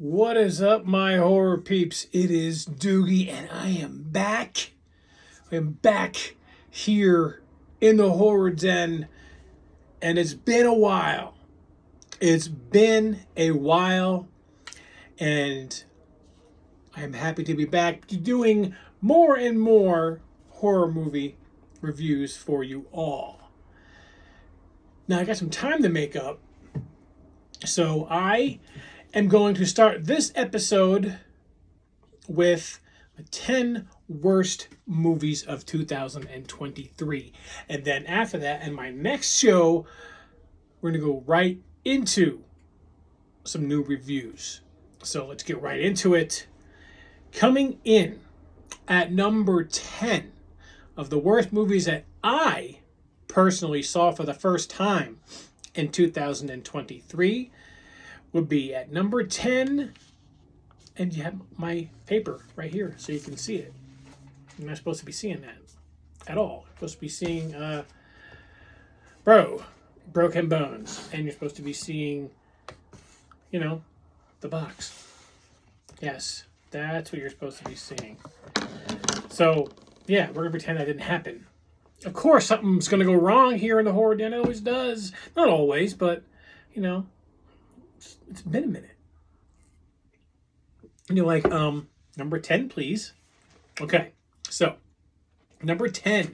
What is up, my horror peeps? It is Doogie, and I am back. I'm back here in the horror den, and it's been a while. It's been a while, and I'm happy to be back doing more and more horror movie reviews for you all. Now, I got some time to make up, so I am going to start this episode with the 10 worst movies of 2023. And then after that, in my next show, we're going to go right into some new reviews. So let's get right into it. Coming in at number 10 of the worst movies that I personally saw for the first time in 2023 would be at number 10, and you have my paper right here so you can see it. You're not supposed to be seeing that at all. You're supposed to be seeing Broken Bones, and you're supposed to be seeing, the box. Yes, that's what you're supposed to be seeing. So, yeah, we're going to pretend that didn't happen. Of course, something's going to go wrong here in the horror den. It always does. Not always, but, it's been a minute. And you're like, number 10, please. Okay, so, number 10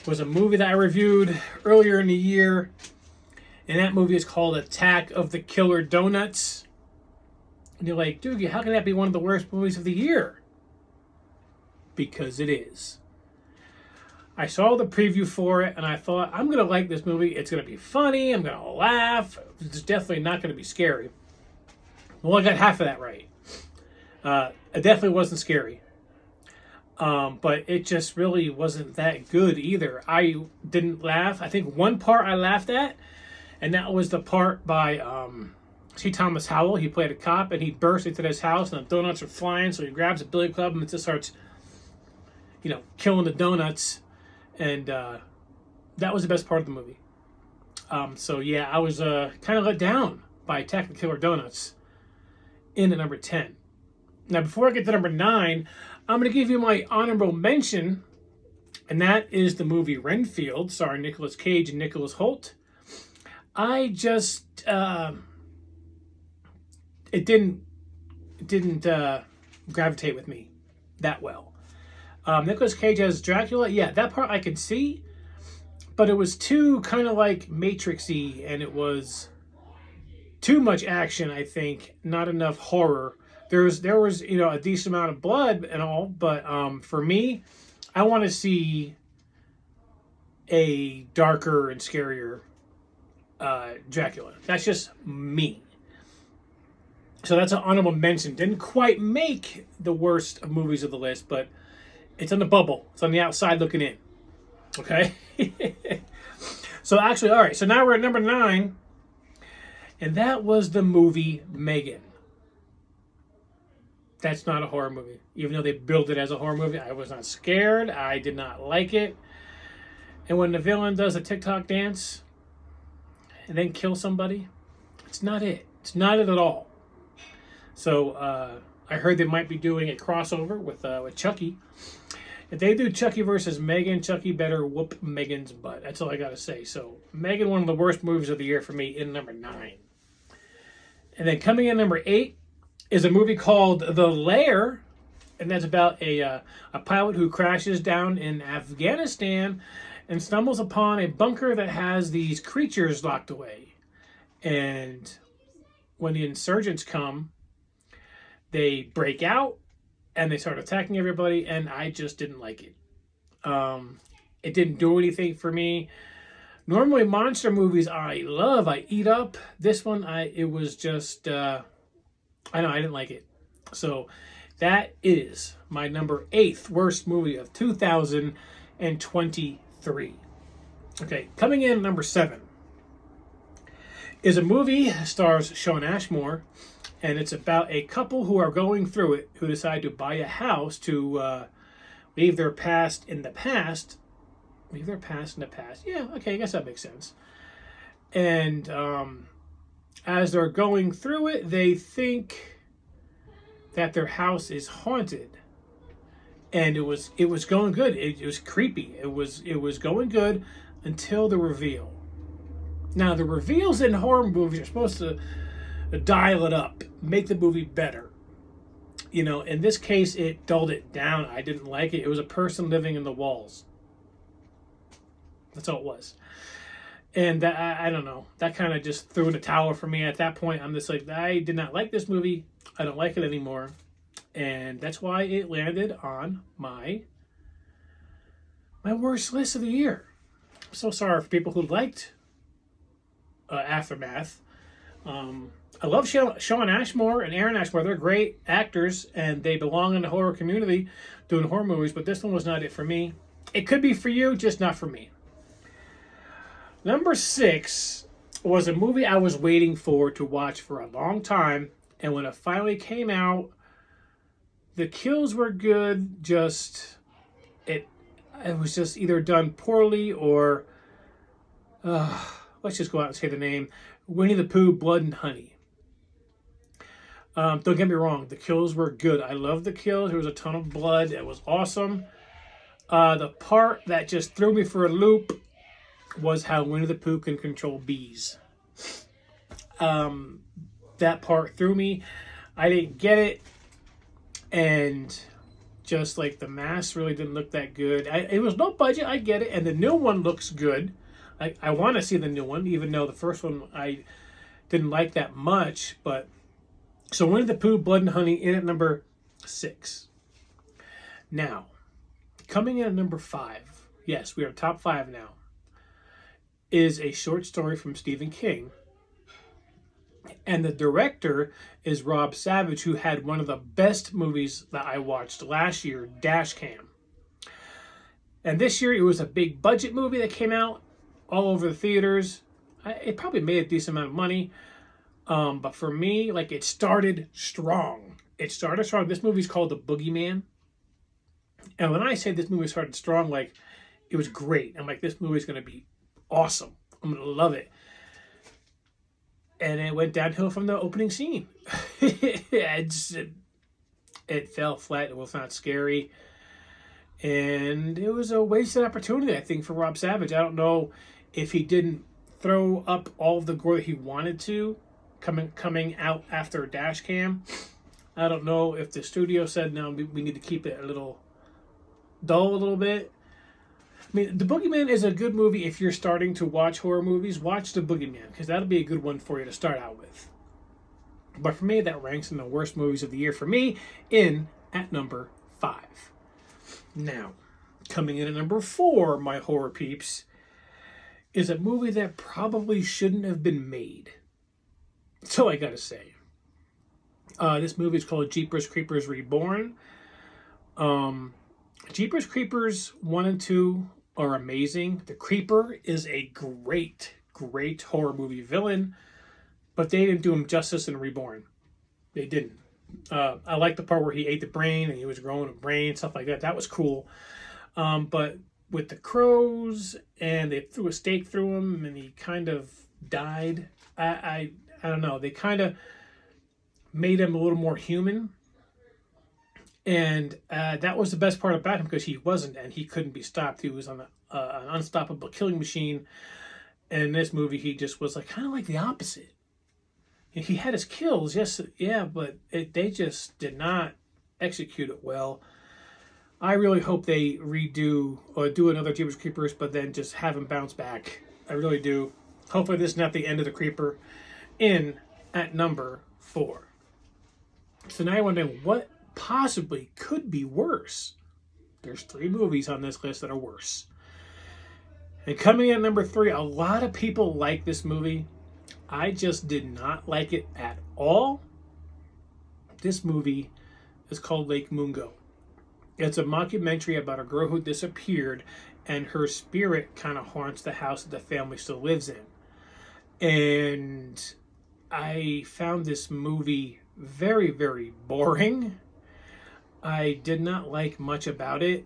was a movie that I reviewed earlier in the year. And that movie is called Attack of the Killer Donuts. And you're like, Doogie, how can that be one of the worst movies of the year? Because it is. I saw the preview for it, and I thought, I'm going to like this movie. It's going to be funny. I'm going to laugh. It's definitely not going to be scary. Well, I got half of that right. It definitely wasn't scary. But it just really wasn't that good either. I didn't laugh. I think one part I laughed at, and that was the part by C. Thomas Howell. He played a cop, and he bursts into this house, and the donuts are flying, so he grabs a billy club and just starts, killing the donuts. And that was the best part of the movie. So, yeah, I was kind of let down by Attack of the Killer Donuts in at number 10. Now, before I get to number 9, I'm going to give you my honorable mention, and that is the movie Renfield, starring Nicolas Cage and Nicholas Hoult. I just, it didn't gravitate with me that well. Nicolas Cage as Dracula, yeah, that part I could see, but it was too kind of like Matrix-y, and it was too much action, I think, not enough horror. There was a decent amount of blood and all, but for me, I want to see a darker and scarier Dracula. That's just me. So that's an honorable mention. Didn't quite make the worst of movies of the list, but it's on the bubble. It's on the outside looking in. Okay? So actually, all right. So now we're at number 9. And that was the movie Megan. That's not a horror movie. Even though they billed it as a horror movie, I was not scared. I did not like it. And when the villain does a TikTok dance and then kills somebody, it's not it. It's not it at all. So I heard they might be doing a crossover with Chucky. If they do Chucky versus Megan, Chucky better whoop Megan's butt. That's all I got to say. So Megan, one of the worst movies of the year for me, in number 9. And then coming in number 8 is a movie called The Lair. And that's about a pilot who crashes down in Afghanistan and stumbles upon a bunker that has these creatures locked away. And when the insurgents come, they break out and they start attacking everybody, and I just didn't like it. It didn't do anything for me. Normally, monster movies I love, I eat up. This one, it was just, I didn't like it. So that is my number 8th worst movie of 2023. Okay, coming in at number 7 is a movie that stars Shawn Ashmore. And it's about a couple who are going through it, who decide to buy a house to leave their past in the past. Leave their past in the past. Yeah, okay, I guess that makes sense. And as they're going through it, they think that their house is haunted. And it was going good. It was creepy. It was going good until the reveal. Now, the reveals in horror movies are supposed to dial it up, make the movie better. You know, in this case, it dulled it down. I didn't like it. It was a person living in the walls. That's all it was. And that, I don't know. That kind of just threw in a towel for me at that point. I'm just like, I did not like this movie. I don't like it anymore. And that's why it landed on my worst list of the year. I'm so sorry for people who liked Aftermath. I love Sean Ashmore and Aaron Ashmore. They're great actors, and they belong in the horror community doing horror movies, but this one was not it for me. It could be for you, just not for me. Number 6 was a movie I was waiting for to watch for a long time, and when it finally came out, the kills were good, just it was just either done poorly or let's just go out and say the name, Winnie the Pooh, Blood and Honey. Don't get me wrong, the kills were good. I loved the kills. There was a ton of blood. It was awesome. The part that just threw me for a loop was how Winnie the Pooh can control bees. That part threw me. I didn't get it. And just like the mask really didn't look that good. It was no budget, I get it. And the new one looks good. I want to see the new one, even though the first one I didn't like that much. But so Winnie the Pooh, Blood and Honey in at number 6. Now, coming in at number 5, yes, we are top 5 now, is a short story from Stephen King. And the director is Rob Savage, who had one of the best movies that I watched last year, Dashcam. And this year it was a big budget movie that came out all over the theaters. It probably made a decent amount of money. But for me, like, it started strong. This movie's called The Boogeyman. And when I say this movie started strong, like, it was great. I'm like, this movie's going to be awesome. I'm going to love it. And it went downhill from the opening scene. It fell flat. It was not scary. And it was a wasted opportunity, I think, for Rob Savage. I don't know if he didn't throw up all of the gore that he wanted to coming out after Dashcam. I don't know if the studio said, no, we need to keep it a little dull a little bit. I mean, The Boogeyman is a good movie if you're starting to watch horror movies. Watch The Boogeyman, because that'll be a good one for you to start out with. But for me, that ranks in the worst movies of the year for me, in at number 5. Now, coming in at number 4, my horror peeps, is a movie that probably shouldn't have been made. So I gotta say. This movie is called Jeepers Creepers Reborn. Jeepers Creepers 1 and 2 are amazing. The Creeper is a great horror movie villain, but they didn't do him justice in Reborn. They didn't. I like the part where he ate the brain and he was growing a brain, stuff like that. That was cool. But with the crows and they threw a stake through him and he kind of died. I don't know. They kind of made him a little more human. And that was the best part about him, because he wasn't, and he couldn't be stopped. He was on an unstoppable killing machine. And in this movie, he just was like kind of like the opposite. He had his kills, yes, yeah, but they just did not execute it well. I really hope they redo or do another Jeepers Creepers, but then just have him bounce back. I really do. Hopefully this is not the end of the Creeper. In at number 4. So now I wonder what possibly could be worse. There's 3 movies on this list that are worse. And coming in at number 3, a lot of people like this movie. I just did not like it at all. This movie is called Lake Mungo. It's a mockumentary about a girl who disappeared, and her spirit kind of haunts the house that the family still lives in. And I found this movie very, very boring. I did not like much about it.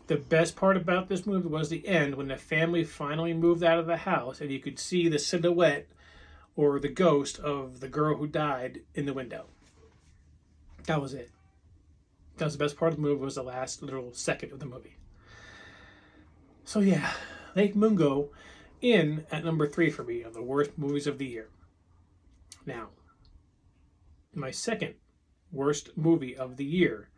The best part about this movie was the end, when the family finally moved out of the house and you could see the silhouette or the ghost of the girl who died in the window. That was it. That was the best part of the movie, was the last little second of the movie. So yeah, Lake Mungo in at number 3 for me of the worst movies of the year. Now, my second worst movie of the year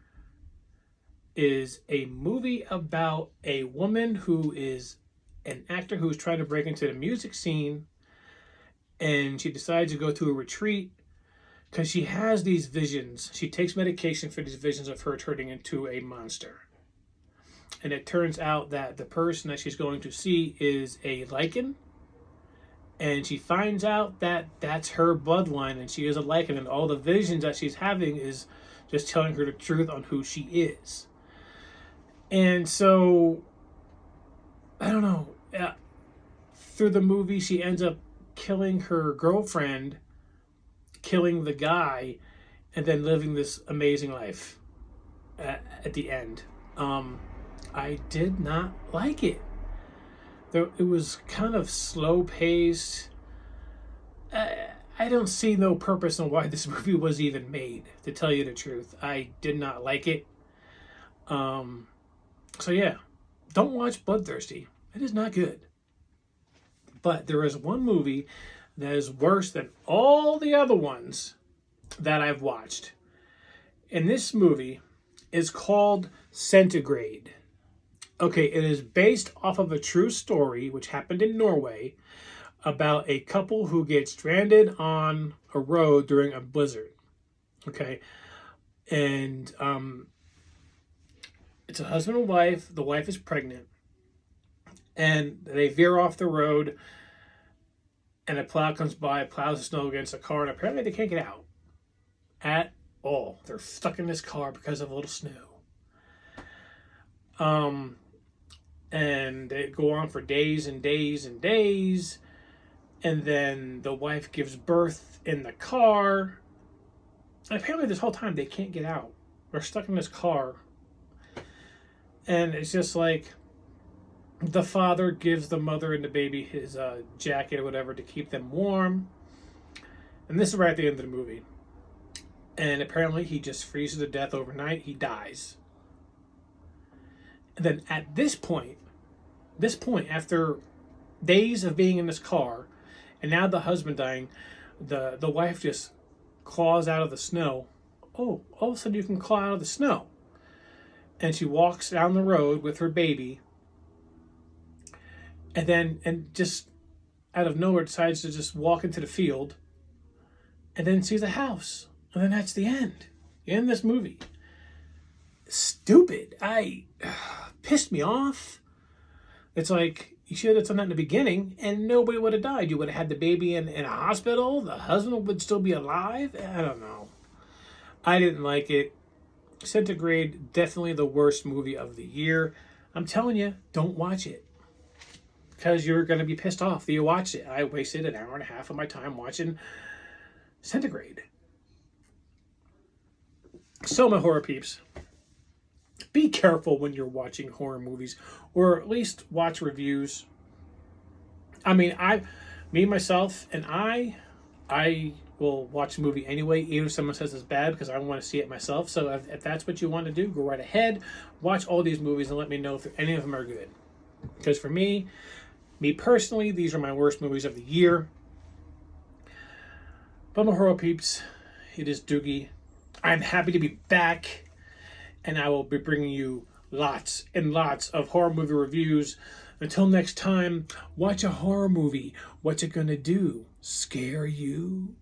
is a movie about a woman who is an actor who is trying to break into the music scene, and she decides to go to a retreat because she has these visions. She takes medication for these visions of her turning into a monster. And it turns out that the person that she's going to see is a lichen. And she finds out that that's her bloodline and she is a lichen. And all the visions that she's having is just telling her the truth on who she is. And so, I don't know. Through the movie, she ends up killing her girlfriend, killing the guy, and then living this amazing life at the end. I did not like it. It was kind of slow paced. I don't see no purpose in why this movie was even made, to tell you the truth. I did not like it. So yeah, don't watch Bloodthirsty. It is not good. But there is one movie that is worse than all the other ones that I've watched. And this movie is called Centigrade. Okay, it is based off of a true story which happened in Norway about a couple who get stranded on a road during a blizzard. Okay, and it's a husband and wife. The wife is pregnant, and they veer off the road, and a plow comes by, plows the snow against the car, and apparently they can't get out at all. They're stuck in this car because of a little snow. And they go on for days and days and days. And then the wife gives birth in the car. And apparently this whole time they can't get out. They're stuck in this car. And it's just like the father gives the mother and the baby his jacket or whatever to keep them warm. And this is right at the end of the movie. And apparently he just freezes to death overnight. He dies. And then at this point, after days of being in this car, and now the husband dying, the wife just claws out of the snow. Oh, all of a sudden you can claw out of the snow. And she walks down the road with her baby. And just out of nowhere decides to just walk into the field. And then sees a house. And then that's the end. The end of this movie. Stupid. Pissed me off. It's like, you should have done that in the beginning and nobody would have died. You would have had the baby in a hospital. The husband would still be alive. I don't know. I didn't like it. Centigrade, definitely the worst movie of the year. I'm telling you, don't watch it. Because you're going to be pissed off that you watched it. I wasted an hour and a half of my time watching Centigrade. So, my horror peeps, be careful when you're watching horror movies, or at least watch reviews. I mean, myself, and I will watch a movie anyway, even if someone says it's bad, because I want to see it myself. So if that's what you want to do, go right ahead. Watch all these movies and let me know if any of them are good. Because for me personally, these are my worst movies of the year. But my horror peeps, it is Doogie. I'm happy to be back. And I will be bringing you lots and lots of horror movie reviews. Until next time, watch a horror movie. What's it gonna do? Scare you?